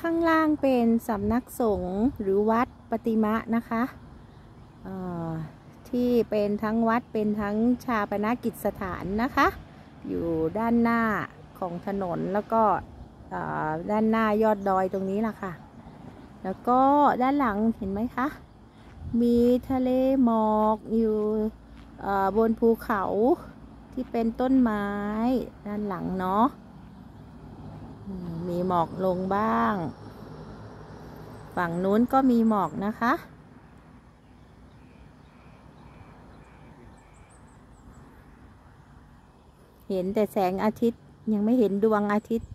ข้างล่างเป็นสำนักสงฆ์หรือวัดปฏิมะนะคะที่เป็นทั้งวัดเป็นทั้งชาปนกิจสถานนะคะอยู่ด้านหน้าของถนนแล้วก็ด้านหน้ายอดดอยตรงนี้ล่ะค่ะแล้วก็ด้านหลังเห็นไหมคะมีทะเลหมอกอยู่บนภูเขาที่เป็นต้นไม้ด้านหลังเนาะมีหมอกลงบ้างฝั่งนู้นก็มีหมอกนะคะเห็นแต่แสงอาทิตย์ยังไม่เห็นดวงอาทิตย์